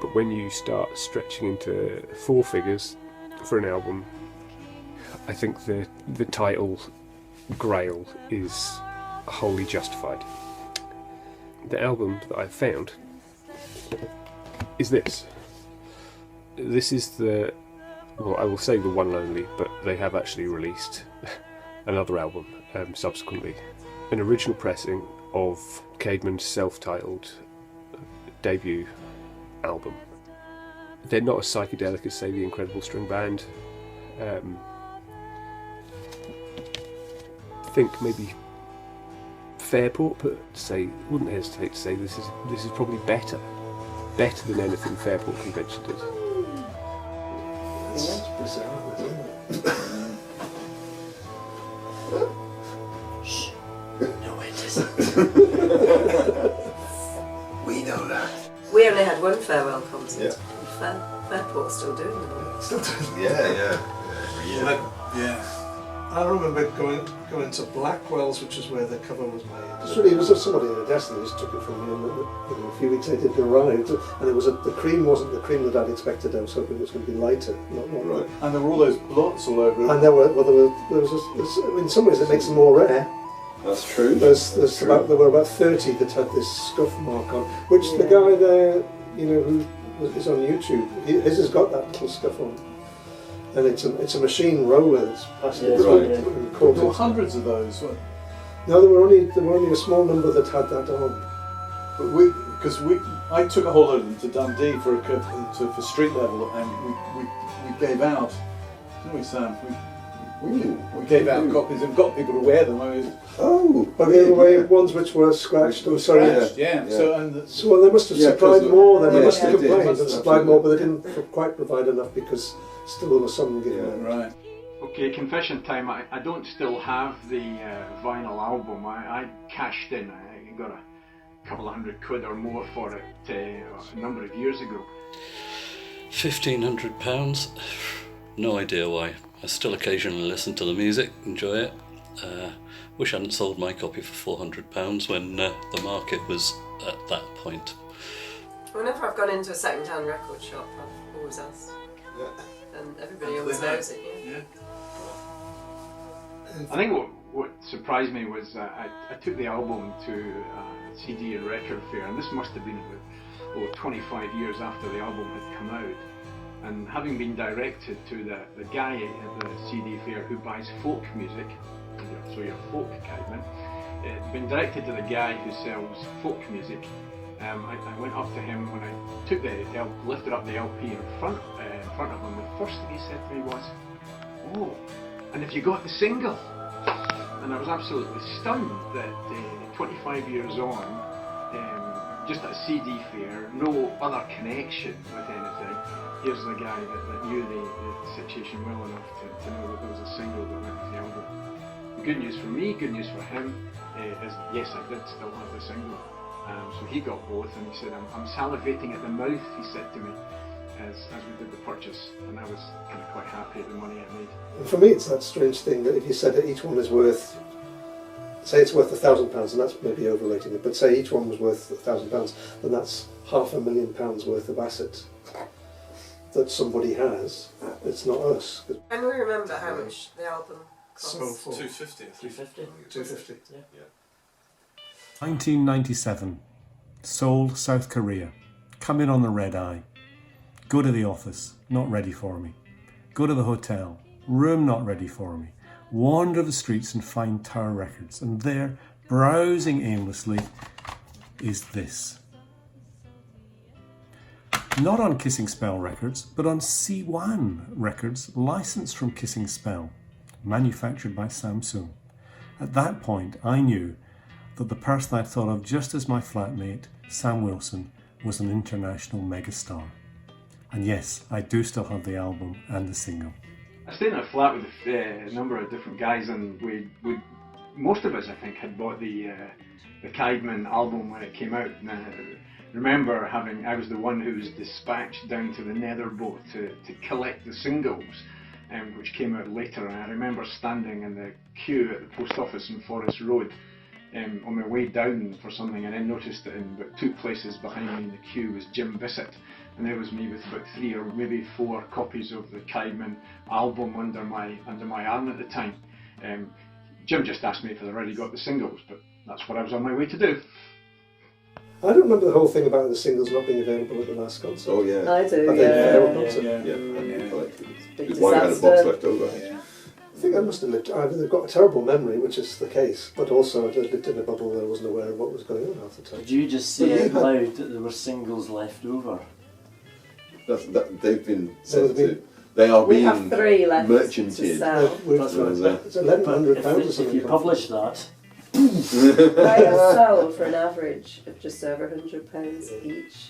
but when you start stretching into four figures for an album, I think the title Grail is wholly justified. The album that I've found is this. This is the, well, I will say the one and only, but they have actually released another album subsequently. An original pressing of Caedmon's self-titled debut album. They're not as psychedelic as, say, the Incredible String Band. Think maybe Fairport, but wouldn't hesitate to say this is probably better than anything Fairport Convention did. It's bizarre, isn't it? Shh. No, it isn't. We know that. We only had one farewell concert. Yeah. Fairport's still doing them. Still doing it. Yeah. I remember going to Blackwell's, which is where the cover was made. It was somebody in a desk that just took it from me, and a few weeks later it arrived, and it was the cream wasn't the cream that I'd expected. I was hoping it was going to be lighter, not right. And there were all those blots all over it. And there was in some ways it makes them more rare. That's true. There were about 30 that had this scuff mark on, which the guy there, who is on YouTube, his has got that little scuff on. And it's a machine roller that's passing through. There were hundreds of those. No, there were only a small number that had that on. But I took a whole load of them to Dundee for street level, and we gave out. Didn't we, Sam? We gave out copies and got people to wear them. The way ones which were scratched or sorry. Yeah. So they must have supplied more. Then they must have complained and supplied more, but they didn't quite provide enough because still there was some given out. Right. Okay, confession time. I don't still have the vinyl album. I cashed in. I got a couple of £100 or more for it a number of years ago. £1,500? No idea why. I still occasionally listen to the music, enjoy it. Wish I hadn't sold my copy for £400 when the market was at that point. Whenever I've gone into a second-hand record shop, I've always asked. Yeah. And everybody always knows it, yeah. I think what surprised me was I took the album to a CD and record fair, and this must have been about 25 years after the album had come out. And having been directed to the guy at the CD fair who buys folk music, so you're a folk Caedmon, been directed to the guy who sells folk music. I went up to him when I took lifted up the LP in front of him. The first thing he said to me was, "Oh, and have you got the single?" And I was absolutely stunned that 25 years on, just at a CD fair, no other connection with anything. Here's the guy that knew the situation well enough to know that there was a single that went with the album. Good news for me, good news for him, is yes, I did still have the single. So he got both, and he said, I'm salivating at the mouth, he said to me, as we did the purchase, and I was kind of quite happy at the money I made. And for me, it's that strange thing that if you said that each one is worth, say it's worth £1,000, and that's maybe overrating it, but say each one was worth £1,000, then that's £500,000 worth of asset that somebody has. It's not us. Can we remember how much the album cost? So for 250. 250. Yeah. 1997. Seoul, South Korea. Come in on the red eye. Go to the office. Not ready for me. Go to the hotel. Room not ready for me. Wander the streets and find Tower Records. And there, browsing aimlessly, is this. Not on Kissing Spell Records, but on C1 Records, licensed from Kissing Spell, manufactured by Samsung. At that point, I knew that the person I thought of just as my flatmate, Sam Wilson, was an international megastar. And yes, I do still have the album and the single. I stayed in a flat with a number of different guys, and most of us, I think, had bought the Caedmon album when it came out. And I remember I was the one who was dispatched down to the Nether Boat to collect the singles, which came out later. And I remember standing in the queue at the post office in Forest Road, on my way down for something, and then noticed that in about 2 places behind me in the queue was Jim Bissett, and there was me with about 3 or maybe 4 copies of the Caedmon album under my arm at the time. Jim just asked me if I'd already got the singles, but that's what I was on my way to do. I don't remember the whole thing about the singles not being available at the last concert. Oh yeah. I do, I think yeah. fair concert. Yeah. Collected. Big His wife had a box disaster. left over. I think I must have lived. Either they've got a terrible memory, which is the case, but also I lived in a bubble where I wasn't aware of what was going on half the time. Did you just say out loud that there were singles left over? They've been So sent we- to. They are We being have 3 left to merchanted. sell. That's right. It's £1,100 or If something. you publish that, They sell for an average of just over £100 each.